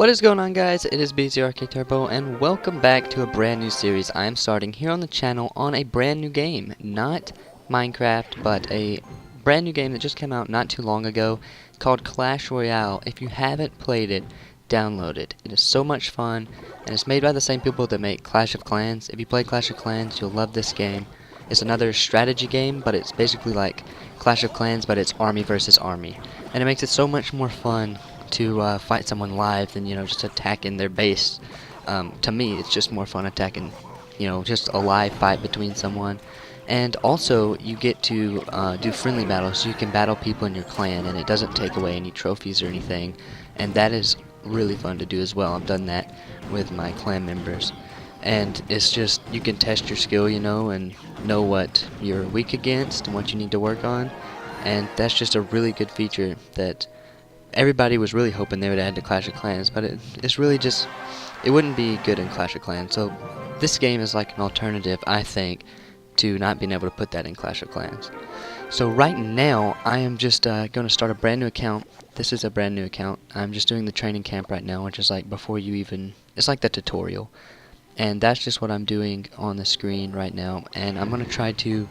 What is going on, guys? It is BZRKturbo and welcome back to a brand new series I am starting here on the channel on a brand new game. Not Minecraft, but a brand new game that just came out not too long ago called Clash Royale. If you haven't played it, download it. It is so much fun, and it's made by the same people that make Clash of Clans. If you play Clash of Clans, you'll love this game. It's another strategy game, but it's basically like Clash of Clans, but it's army versus army. And it makes it so much more fun to fight someone live than, just attacking their base. To me, it's just more fun attacking, just a live fight between someone. And also, you get to do friendly battles, so you can battle people in your clan, and it doesn't take away any trophies or anything. And that is really fun to do as well. I've done that with my clan members. And it's just, you can test your skill, and know what you're weak against and what you need to work on. And that's just a really good feature that everybody was really hoping they would add to Clash of Clans, but it's really just, it wouldn't be good in Clash of Clans. So this game is like an alternative, I think, to not being able to put that in Clash of Clans. So right now, I am just going to start a brand new account. This is a brand new account. I'm just doing the training camp right now, which is like before you even, it's like the tutorial. And that's just what I'm doing on the screen right now. And I'm going to try to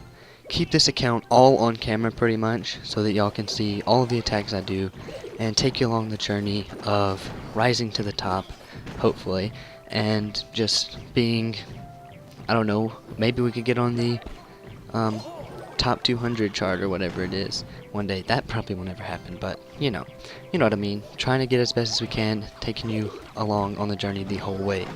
keep this account all on camera pretty much, so that y'all can see all of the attacks I do and take you along the journey of rising to the top, hopefully, and just being, I don't know, maybe we could get on the top 200 chart or whatever it is one day. That probably will never happen, but you know what I mean. Trying to get as best as we can, taking you along on the journey the whole way.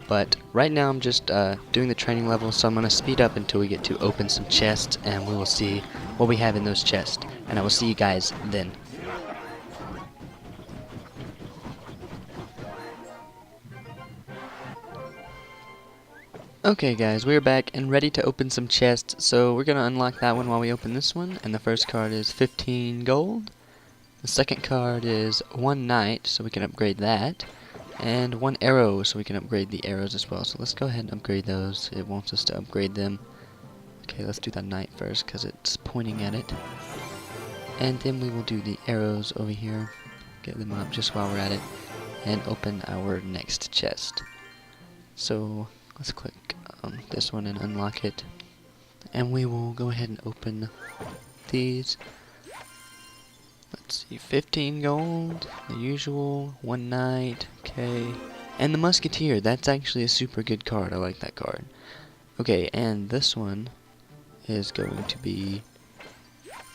But right now I'm just doing the training level, so I'm going to speed up until we get to open some chests, and we will see what we have in those chests. And I will see you guys then. Okay guys, we're back and ready to open some chests, so we're going to unlock that one while we open this one. And the first card is 15 gold. The second card is 1 knight, so we can upgrade that. And 1 arrow, so we can upgrade the arrows as well. So let's go ahead and upgrade those. It wants us to upgrade them. Okay, let's do that knight first, because it's pointing at it. And then we will do the arrows over here. Get them up just while we're at it. And open our next chest. So let's click this one and unlock it. And we will go ahead and open these. Let's see, 15 gold, the usual, 1 knight, okay. And the musketeer, that's actually a super good card. I like that card. Okay, and this one is going to be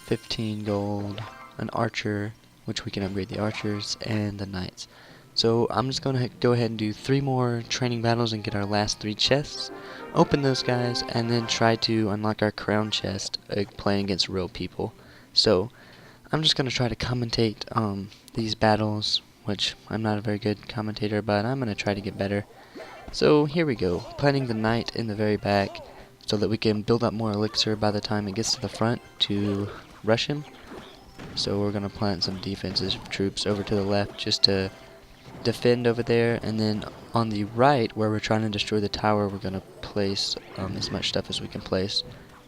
15 gold, an archer, which we can upgrade the archers, and the knights. So I'm just going to go ahead and do 3 more training battles and get our last 3 chests. Open those guys, and then try to unlock our crown chest playing against real people. So I'm just going to try to commentate these battles, which I'm not a very good commentator, but I'm going to try to get better. So here we go, planting the knight in the very back so that we can build up more elixir by the time it gets to the front to rush him. So we're going to plant some defensive troops over to the left just to defend over there, and then on the right where we're trying to destroy the tower, we're going to place as much stuff as we can place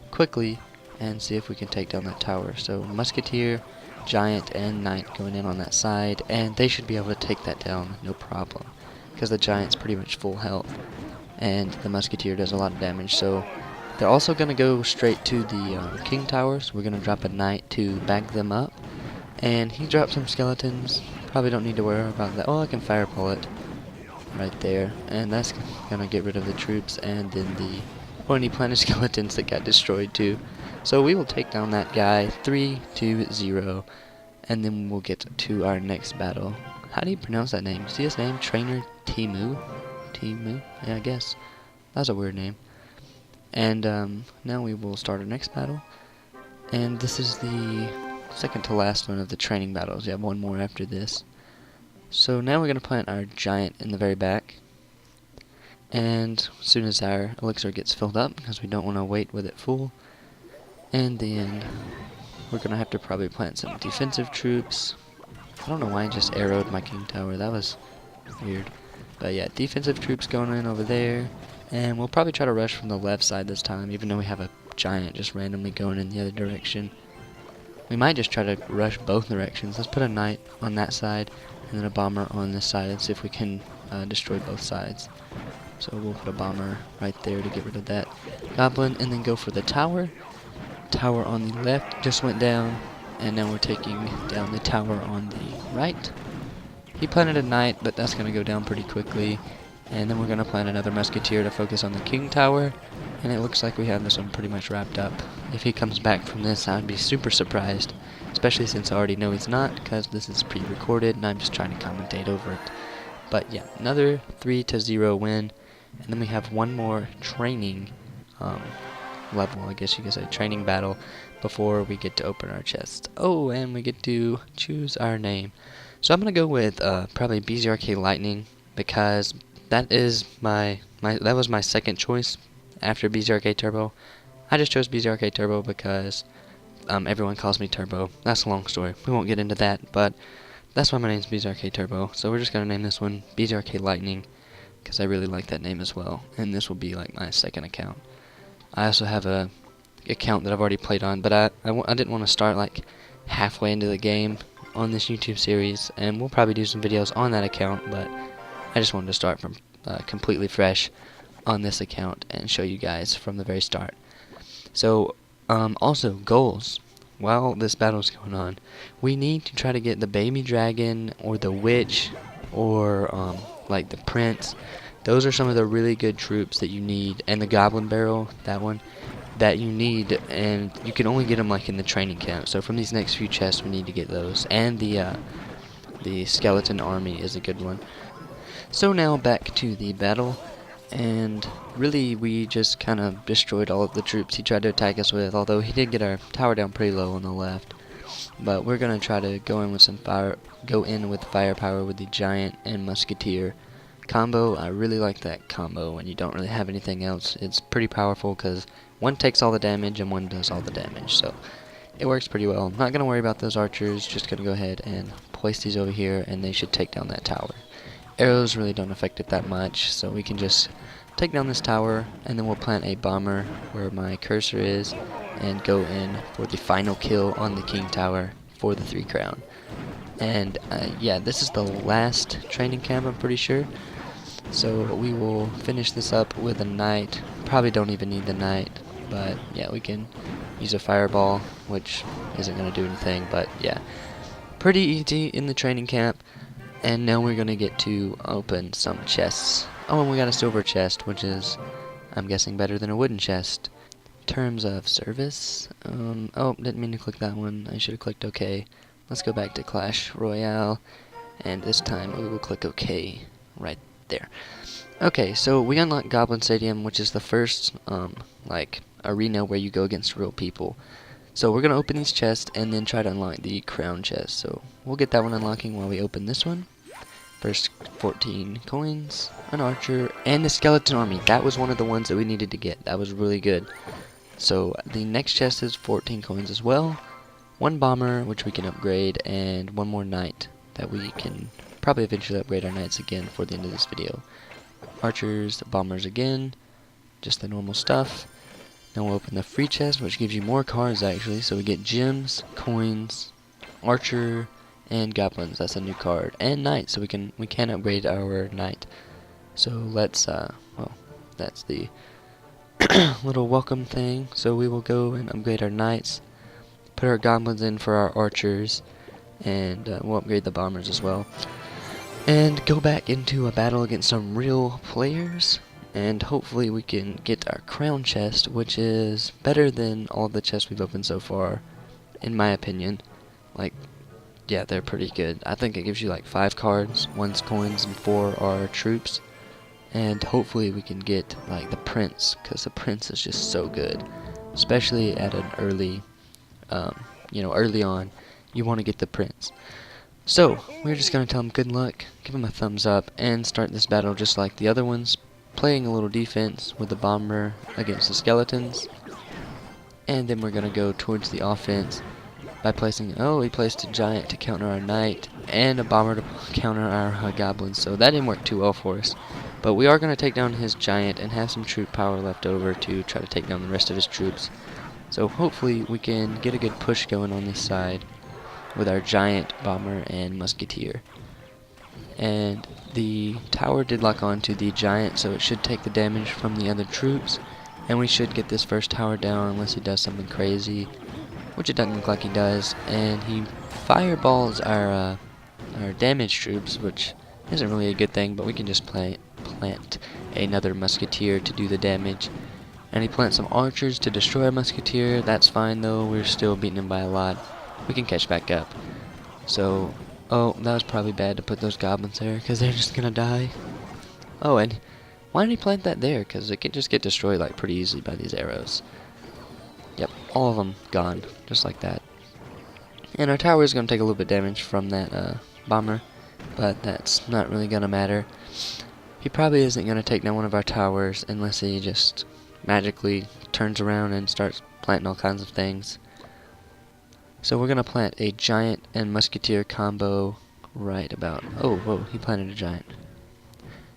quickly and see if we can take down that tower. So musketeer, giant, and knight going in on that side, and they should be able to take that down no problem, because the giant's pretty much full health and the musketeer does a lot of damage. So they're also going to go straight to the king towers. We're going to drop a knight to back them up, and he dropped some skeletons. Probably don't need to worry about that. Oh, I can fireball it right there, and that's going to get rid of the troops and then any planted skeletons that got destroyed too. So we will take down that guy 3-0, and then we'll get to our next battle. How do you pronounce that name? See his name? Trainer Timu? Timu? Yeah, I guess. That's a weird name. And now we will start our next battle. And this is the second to last one of the training battles. You have one more after this. So now we're going to plant our giant in the very back. And as soon as our elixir gets filled up, because we don't want to wait with it full, and then we're going to have to probably plant some defensive troops. I don't know why I just arrowed my king tower. That was weird. But yeah, defensive troops going in over there. And we'll probably try to rush from the left side this time, even though we have a giant just randomly going in the other direction. We might just try to rush both directions. Let's put a knight on that side and then a bomber on this side and see if we can destroy both sides. So we'll put a bomber right there to get rid of that goblin and then go for the tower. Tower on the left just went down, and now we're taking down the tower on the right. He planted a knight, but that's going to go down pretty quickly. And then we're going to plant another musketeer to focus on the king tower. And it looks like we have this one pretty much wrapped up. If he comes back from this, I'd be super surprised. Especially since I already know he's not, because this is pre-recorded and I'm just trying to commentate over it. But yeah, another 3-0 win. And then we have one more training level, I guess you could say, training battle before we get to open our chest. Oh, and we get to choose our name. So I'm going to go with probably BZRK Lightning, because that is that was my second choice after BZRK Turbo. I just chose BZRK Turbo because everyone calls me Turbo. That's a long story. We won't get into that, but that's why my name's BZRK Turbo. So we're just going to name this one BZRK Lightning, because I really like that name as well. And this will be like my second account. I also have a account that I've already played on, but I didn't want to start like halfway into the game on this YouTube series, and we'll probably do some videos on that account, but I just wanted to start from completely fresh on this account and show you guys from the very start. So also goals. While this battle is going on, we need to try to get the baby dragon or the witch or like the prince. Those are some of the really good troops that you need, and the goblin barrel, that one, that you need, and you can only get them like in the training camp. So from these next few chests we need to get those, and the skeleton army is a good one. So now back to the battle, and really we just kind of destroyed all of the troops he tried to attack us with, although he did get our tower down pretty low on the left. But we're gonna try to go in with firepower with the giant and musketeer combo. I really like that combo when you don't really have anything else. It's pretty powerful because one takes all the damage and one does all the damage, so it works pretty well. Not gonna worry about those archers, just gonna go ahead and place these over here and they should take down that tower. Arrows really don't affect it that much, so we can just take down this tower and then we'll plant a bomber where my cursor is and go in for the final kill on the king tower for the 3 crown. And yeah, this is the last training camp, I'm pretty sure. So we will finish this up with a knight. Probably don't even need the knight, but yeah, we can use a fireball, which isn't going to do anything, but yeah. Pretty easy in the training camp. And now we're going to get to open some chests. Oh, and we got a silver chest, which is, I'm guessing, better than a wooden chest. Terms of service. Oh, didn't mean to click that one. I should have clicked OK. Let's go back to Clash Royale, and this time we will click OK right there. Okay, so we unlocked Goblin Stadium, which is the first like arena where you go against real people. So we're gonna open these chests and then try to unlock the crown chest. So we'll get that one unlocking while we open this one. First 14 coins, an archer, and the skeleton army. That was one of the ones that we needed to get. That was really good. So the next chest is 14 coins as well. One bomber, which we can upgrade, and one more knight that we can probably eventually upgrade our knights again for the end of this video. Archers, bombers again, just the normal stuff. Now we'll open the free chest, which gives you more cards actually. So we get gems, coins, archer, and goblins. That's a new card, and knight. So we can upgrade our knight. So let's well, that's the little welcome thing. So we will go and upgrade our knights. Put our goblins in for our archers, and we'll upgrade the bombers as well. And go back into a battle against some real players, and hopefully we can get our crown chest, which is better than all the chests we've opened so far, in my opinion. Like, yeah, they're pretty good. I think it gives you like 5 cards, 1's coins, and 4 are troops. And hopefully we can get like the prince, because the prince is just so good, especially at an early early on, you want to get the prince. So, we're just going to tell him good luck, give him a thumbs up, and start this battle just like the other ones, playing a little defense with the bomber against the skeletons. And then we're going to go towards the offense by placing, he placed a giant to counter our knight, and a bomber to counter our goblins, so that didn't work too well for us. But we are going to take down his giant and have some troop power left over to try to take down the rest of his troops. So hopefully we can get a good push going on this side with our giant bomber and musketeer. And the tower did lock on to the giant, so it should take the damage from the other troops, and we should get this first tower down unless he does something crazy, which it doesn't look like he does. And he fireballs our damage troops, which isn't really a good thing, but we can just plant another musketeer to do the damage. And he plants some archers to destroy a musketeer. That's fine though, we're still beating him by a lot. We can catch back up. So, oh, that was probably bad to put those goblins there, because they're just gonna die. Oh, and why did he plant that there? Because it can just get destroyed like pretty easily by these arrows. Yep, all of them gone, just like that. And our tower is going to take a little bit of damage from that bomber, but that's not really going to matter. He probably isn't going to take down one of our towers unless he just magically turns around and starts planting all kinds of things. So we're going to plant a giant and musketeer combo right about... Oh, whoa, he planted a giant.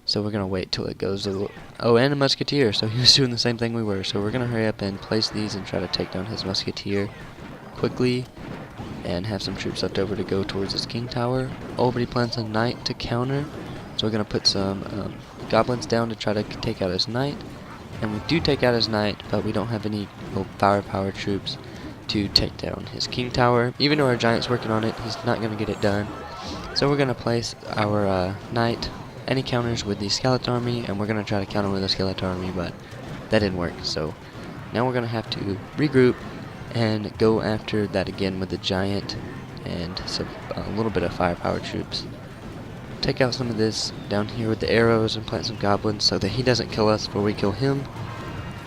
So we're going to wait till it goes a little... Oh, and a musketeer, so he was doing the same thing we were. So we're going to hurry up and place these and try to take down his musketeer quickly and have some troops left over to go towards his king tower. Oh, but he plants a knight to counter. So we're going to put some goblins down to try to take out his knight. And we do take out his knight, but we don't have any firepower troops to take down his king tower. Even though our giant's working on it, he's not going to get it done. So we're going to place our knight, and he counters with the skeleton army, and we're going to try to counter with the skeleton army, but that didn't work. So now we're going to have to regroup and go after that again with the giant and a little bit of firepower troops. Take out some of this down here with the arrows and plant some goblins so that he doesn't kill us before we kill him.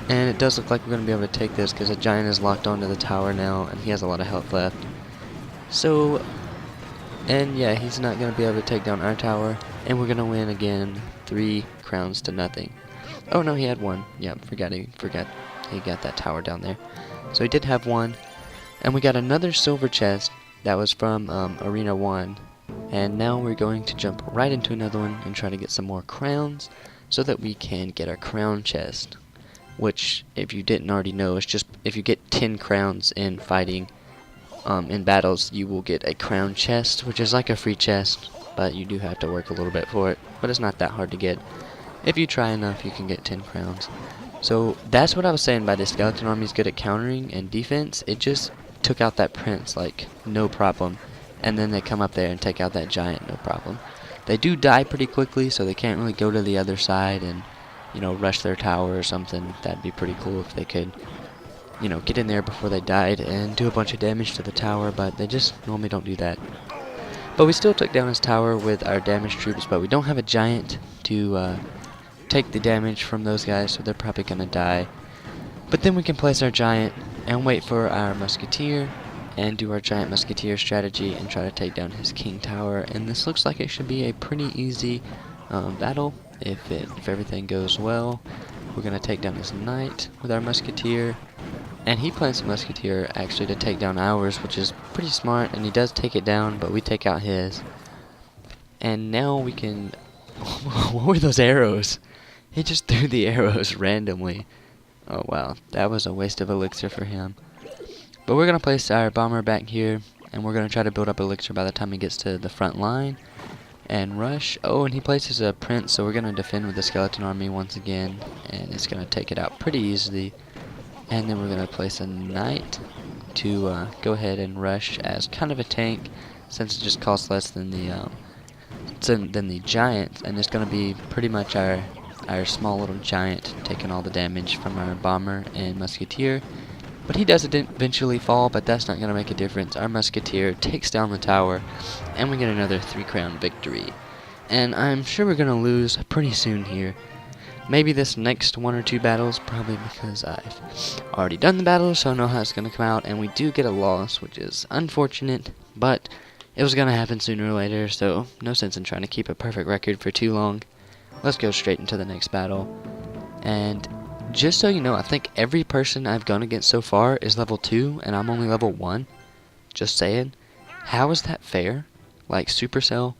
And it does look like we're going to be able to take this because the giant is locked onto the tower now and he has a lot of health left. So, and yeah, he's not going to be able to take down our tower, and we're going to win again 3 crowns to nothing. Oh no, he had 1. Yeah, forgot he got that tower down there. So he did have 1, and we got another silver chest that was from Arena 1. And now we're going to jump right into another one and try to get some more crowns so that we can get our crown chest. Which, if you didn't already know, is just if you get 10 crowns in fighting in battles, you will get a crown chest, which is like a free chest, but you do have to work a little bit for it. But it's not that hard to get. If you try enough, you can get 10 crowns. So that's what I was saying by the skeleton army's good at countering and defense. It just took out that prince like no problem. And then they come up there and take out that giant, no problem. They do die pretty quickly, so they can't really go to the other side and, you know, rush their tower or something. That'd be pretty cool if they could, you know, get in there before they died and do a bunch of damage to the tower, but they just normally don't do that. But we still took down his tower with our damage troops, but we don't have a giant to take the damage from those guys, so they're probably gonna die. But then we can place our giant and wait for our musketeer and do our giant musketeer strategy and try to take down his king tower. And this looks like it should be a pretty easy battle if everything goes well. We're gonna take down his knight with our musketeer, and he plants a musketeer actually to take down ours, which is pretty smart, and he does take it down, but we take out his. And now we can... What were those arrows? He just threw the arrows randomly. Oh wow, that was a waste of elixir for him. But we're going to place our bomber back here, and we're going to try to build up elixir by the time he gets to the front line and rush. Oh, and he places a prince, so we're going to defend with the skeleton army once again, and it's going to take it out pretty easily. And then we're going to place a knight to go ahead and rush as kind of a tank, since it just costs less than the giant, and it's going to be pretty much our small little giant taking all the damage from our bomber and musketeer. But he does eventually fall, but that's not going to make a difference. Our musketeer takes down the tower, and we get another 3-crown victory. And I'm sure we're going to lose pretty soon here. Maybe this next 1 or 2 battles, probably because I've already done the battle, so I know how it's going to come out. And we do get a loss, which is unfortunate, but it was going to happen sooner or later, so no sense in trying to keep a perfect record for too long. Let's go straight into the next battle. And just so you know, I think every person I've gone against so far is level 2, and I'm only level 1. Just saying. How is that fair? Like, Supercell,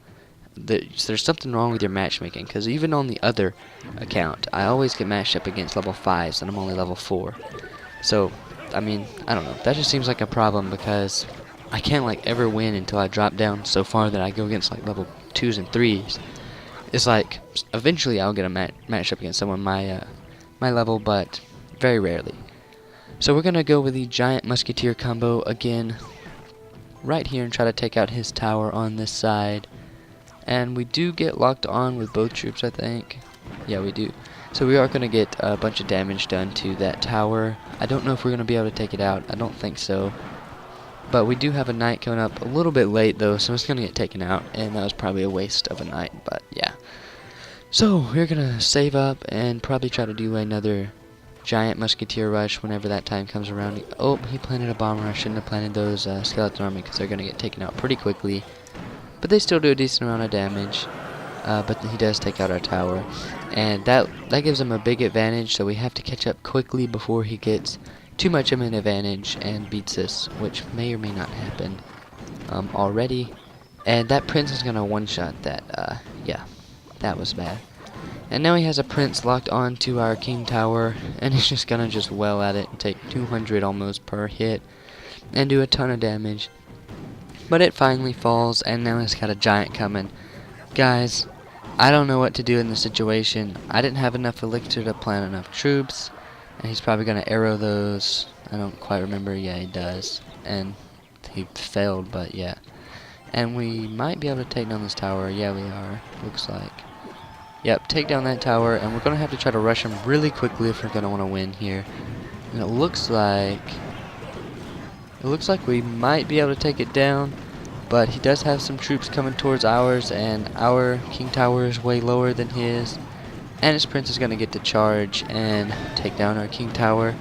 there's something wrong with your matchmaking, because even on the other account, I always get matched up against level 5s, and I'm only level 4. So, I mean, I don't know. That just seems like a problem because I can't like ever win until I drop down so far that I go against like level 2s and 3s. It's like eventually I'll get a match up against someone my level, but very rarely. So we're gonna go with the giant musketeer combo again right here and try to take out his tower on this side. And we do get locked on with both troops, I think. Yeah, we do. So we are going to get a bunch of damage done to that tower. I don't know if we're going to be able to take it out. I don't think so. But we do have a knight coming up a little bit late, though, so it's going to get taken out. And that was probably a waste of a knight, but yeah. So we're going to save up and probably try to do another giant musketeer rush whenever that time comes around. Oh, he planted a bomber. I shouldn't have planted those skeleton army because they're going to get taken out pretty quickly. But they still do a decent amount of damage. But he does take out our tower. And that gives him a big advantage, so we have to catch up quickly before he gets too much of an advantage and beats us, which may or may not happen already. And that prince is going to one-shot that. Yeah, that was bad. And now he has a prince locked onto our king tower, and he's just going to just well at it and take 200 almost per hit and do a ton of damage. But it finally falls, and now he's got a giant coming. Guys, I don't know what to do in this situation. I didn't have enough elixir to plant enough troops, and he's probably going to arrow those. I don't quite remember. Yeah, he does. And he failed, but yeah. And we might be able to take down this tower. Yeah, we are. Looks like. Yep, take down that tower, and we're going to have to try to rush him really quickly if we're going to want to win here. And it looks like we might be able to take it down, but he does have some troops coming towards ours, and our king tower is way lower than his. And his prince is going to get to charge and take down our king tower.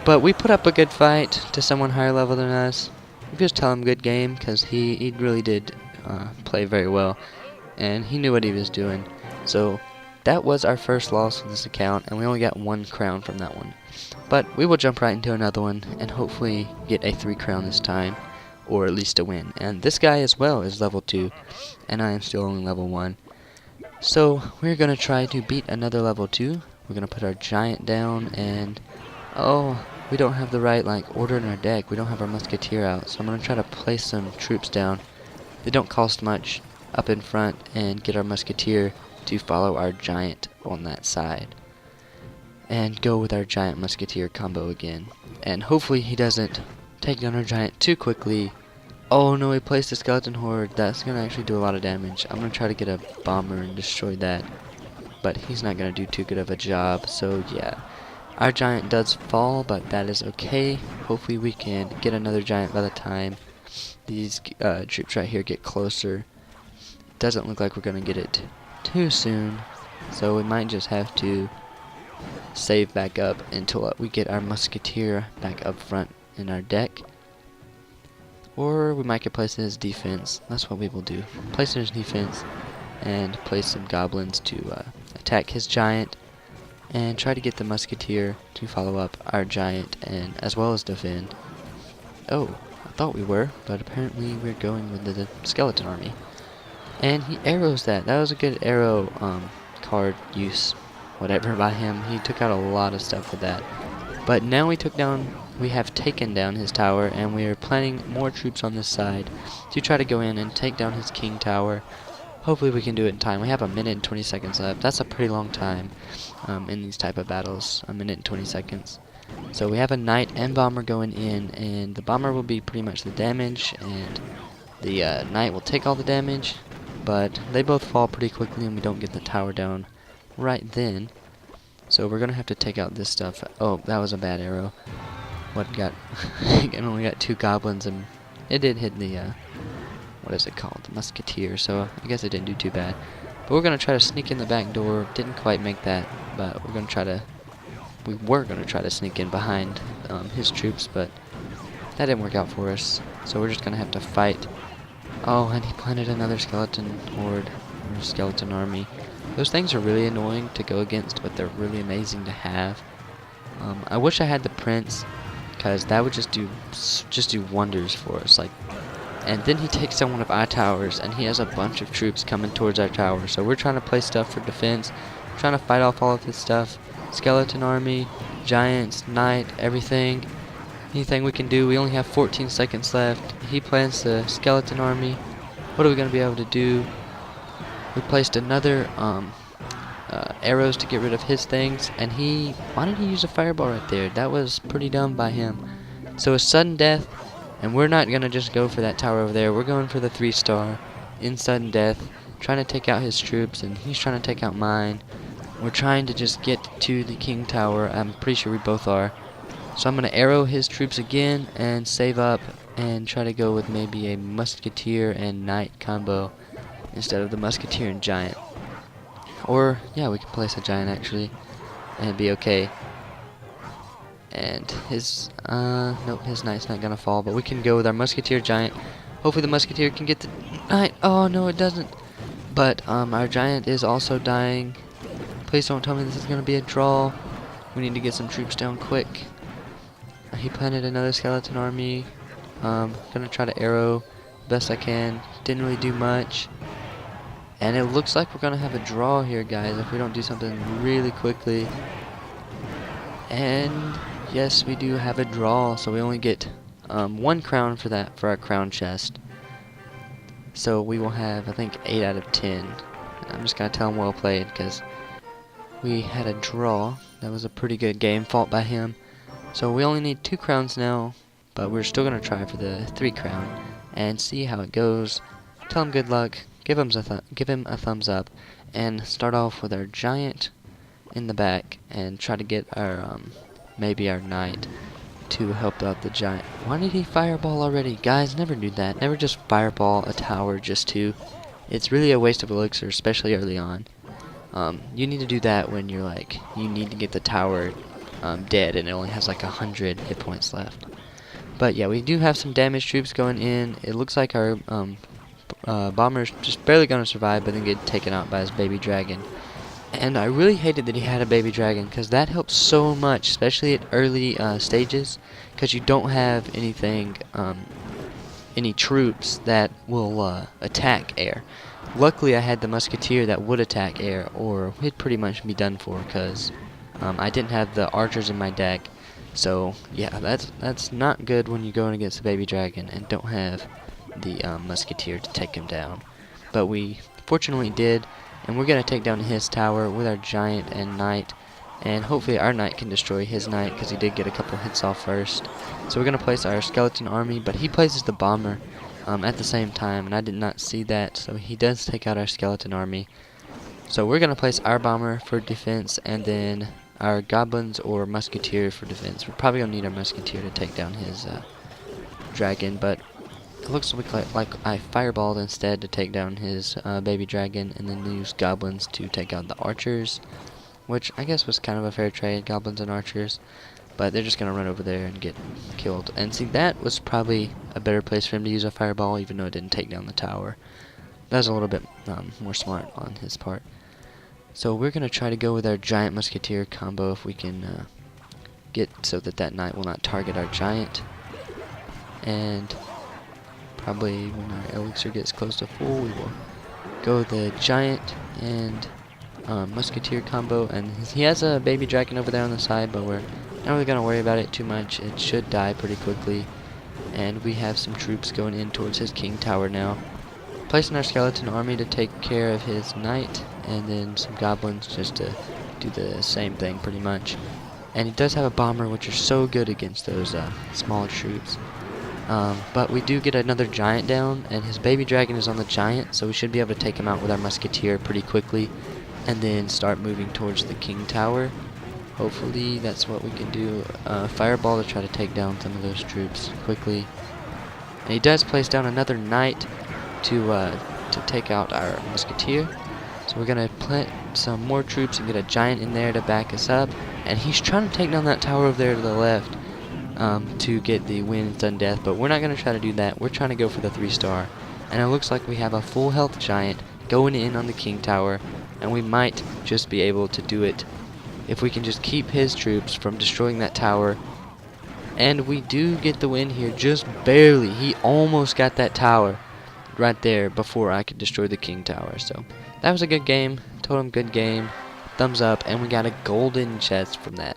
But we put up a good fight to someone higher level than us. We just tell him good game, because he really did play very well, and he knew what he was doing. So that was our first loss of this account, and we only got 1 crown from that one. But we will jump right into another one and hopefully get a 3 crown this time, or at least a win. And this guy as well is level 2, and I am still only level 1. So we're going to try to beat another level 2. We're going to put our giant down, and oh, we don't have the right order in our deck. We don't have our musketeer out, so I'm going to try to place some troops down. They don't cost much up in front, and get our musketeer to follow our giant on that side. And go with our giant musketeer combo again. And hopefully he doesn't take down our giant too quickly. Oh no, he placed a skeleton horde. That's going to actually do a lot of damage. I'm going to try to get a bomber and destroy that. But he's not going to do too good of a job. So yeah, our giant does fall, but that is okay. Hopefully we can get another giant by the time these troops right here get closer. Doesn't look like we're going to get it too soon. So we might just have to save back up until we get our musketeer back up front in our deck, or we might get placed in his defense. That's what we will do. Place in his defense and place some goblins to attack his giant, and try to get the musketeer to follow up our giant and as well as defend. Oh, I thought we were, but apparently we're going with the skeleton army. And he arrows that. That was a good arrow card use, whatever, by him. He took out a lot of stuff with that. But now we have taken down his tower, and we are planning more troops on this side to try to go in and take down his king tower. Hopefully we can do it in time. We have 1 minute and 20 seconds left. That's a pretty long time in these type of battles, 1 minute and 20 seconds. So we have a knight and bomber going in, and the bomber will be pretty much the damage, and the knight will take all the damage. But they both fall pretty quickly, and we don't get the tower down right then. So we're going to have to take out this stuff. Oh, that was a bad arrow. What got... I only got 2 goblins, and it did hit the, what is it called? The musketeer, so I guess it didn't do too bad. But we're going to try to sneak in the back door. Didn't quite make that, but we're going to try to... We were going to try to sneak in behind his troops, but that didn't work out for us. So we're just going to have to fight. Oh, and he planted another skeleton horde, or skeleton army. Those things are really annoying to go against, but they're really amazing to have. I wish I had the prince, because that would just do wonders for us. And then he takes down one of our towers, and he has a bunch of troops coming towards our tower. So we're trying to play stuff for defense, trying to fight off all of his stuff. Skeleton army, giants, knight, everything. anything we can do. We only have 14 seconds left. He plants the skeleton army. What are we going to be able to do? We placed another arrows to get rid of his things, and why did he use a fireball right there? That was pretty dumb by him. So a sudden death, and we're not going to just go for that tower over there. We're going for the 3-star in sudden death, trying to take out his troops, and he's trying to take out mine. We're trying to just get to the king tower. I'm pretty sure we both are. So I'm going to arrow his troops again and save up and try to go with maybe a musketeer and knight combo instead of the musketeer and giant. Or, yeah, we can place a giant actually and it'd be okay. And his, nope, his knight's not going to fall, but we can go with our musketeer giant. Hopefully the musketeer can get the knight. Oh, no, it doesn't. But our giant is also dying. Please don't tell me this is going to be a draw. We need to get some troops down quick. He planted another skeleton army. Gonna try to arrow best I can. Didn't really do much. And it looks like we're gonna have a draw here, guys, if we don't do something really quickly. And yes, we do have a draw, so we only get 1 crown for our crown chest. So we will have, I think, 8 out of 10. I'm just gonna tell him well played because we had a draw. That was a pretty good game fought by him. So we only need 2 crowns now, but we're still going to try for the 3 crown and see how it goes. Tell him good luck, give him a thumbs up, and start off with our giant in the back and try to get our maybe our knight to help out the giant. Why did he fireball already? Guys, never do that. Never just fireball a tower just to. It's really a waste of elixir, especially early on. You need to do that when you're like, you need to get the tower dead and it only has like 100 hit points left. But yeah, we do have some damaged troops going in. It looks like our bomber's just barely gonna survive, but then get taken out by his baby dragon. And I really hated that he had a baby dragon, because that helps so much, especially at early stages, because you don't have anything, any troops that will attack air. Luckily I had the musketeer that would attack air, or we'd pretty much be done for, because I didn't have the archers in my deck. So yeah, that's not good when you're going against the baby dragon and don't have the musketeer to take him down. But we fortunately did, and we're going to take down his tower with our giant and knight, and hopefully our knight can destroy his knight, because he did get a couple hits off first. So we're going to place our skeleton army, but he places the bomber at the same time, and I did not see that, so he does take out our skeleton army. So we're going to place our bomber for defense, and then our goblins or musketeer for defense. We're probably going to need our musketeer to take down his dragon, but it looks like I fireballed instead to take down his baby dragon, and then use goblins to take out the archers, which I guess was kind of a fair trade, goblins and archers. But they're just going to run over there and get killed. And see, that was probably a better place for him to use a fireball, even though it didn't take down the tower. That was a little bit more smart on his part. So we're going to try to go with our giant musketeer combo if we can get so that knight will not target our giant. And probably when our elixir gets close to full, we will go with the giant and musketeer combo. And he has a baby dragon over there on the side, but we're not really going to worry about it too much. It should die pretty quickly. And we have some troops going in towards his king tower now. Placing our skeleton army to take care of his knight, and then some goblins just to do the same thing pretty much. And he does have a bomber, which are so good against those smaller troops. But we do get another giant down, and his baby dragon is on the giant, so we should be able to take him out with our musketeer pretty quickly, and then start moving towards the king tower. Hopefully that's what we can do. Fireball to try to take down some of those troops quickly. And he does place down another knight to take out our musketeer. So we're going to plant some more troops and get a giant in there to back us up. And he's trying to take down that tower over there to the left to get the win in sudden death. But we're not going to try to do that. We're trying to go for the 3-star. And it looks like we have a full health giant going in on the king tower. And we might just be able to do it if we can just keep his troops from destroying that tower. And we do get the win here, just barely. He almost got that tower right there before I could destroy the king tower. So that was a good game. Told him good game. Thumbs up. And we got a golden chest from that.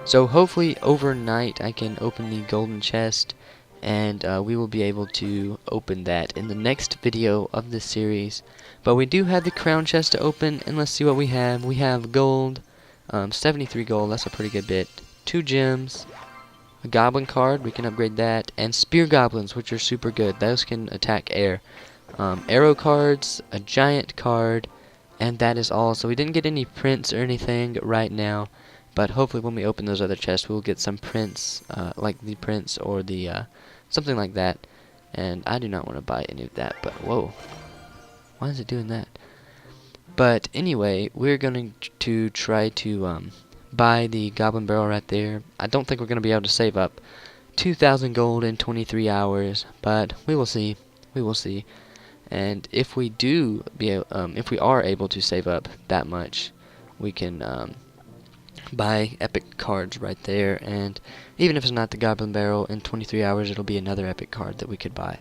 So hopefully overnight I can open the golden chest, and we will be able to open that in the next video of this series. But we do have the crown chest to open, and let's see what we have. We have gold, 73 gold, that's a pretty good bit, 2 gems, a goblin card, we can upgrade that, and spear goblins, which are super good. Those can attack air. Arrow cards, a giant card, and that is all. So we didn't get any prints or anything right now, but hopefully when we open those other chests we'll get some prints, like the prints or the something like that. And I do not want to buy any of that, but whoa, why is it doing that? But anyway, we're going to try to buy the goblin barrel right there. I don't think we're going to be able to save up 2,000 gold in 23 hours, but we will see. We will see. And if we do if we are able to save up that much, we can buy epic cards right there. And even if it's not the goblin barrel, in 23 hours it'll be another epic card that we could buy.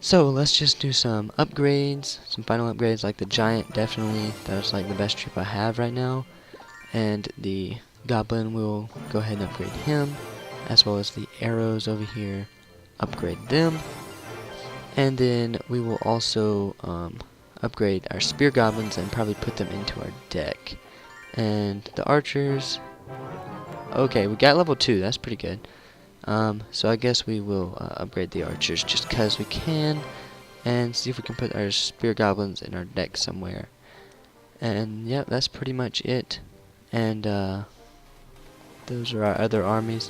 So let's just do some upgrades, some final upgrades, like the giant, definitely. That's like the best trip I have right now. And the goblin, we'll go ahead and upgrade him, as well as the arrows over here, upgrade them. And then we will also upgrade our spear goblins and probably put them into our deck. And the archers, okay, we got level 2, that's pretty good. So I guess we will upgrade the archers just because we can, and see if we can put our spear goblins in our deck somewhere. And yeah, that's pretty much it. And those are our other armies.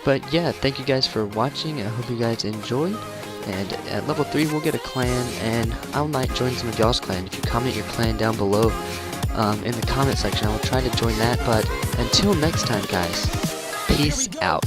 But yeah, thank you guys for watching. I hope you guys enjoyed. And at level 3 we'll get a clan, and I might join some of y'all's clan. If you comment your clan down below in the comment section, I will try to join that. But until next time guys, peace out.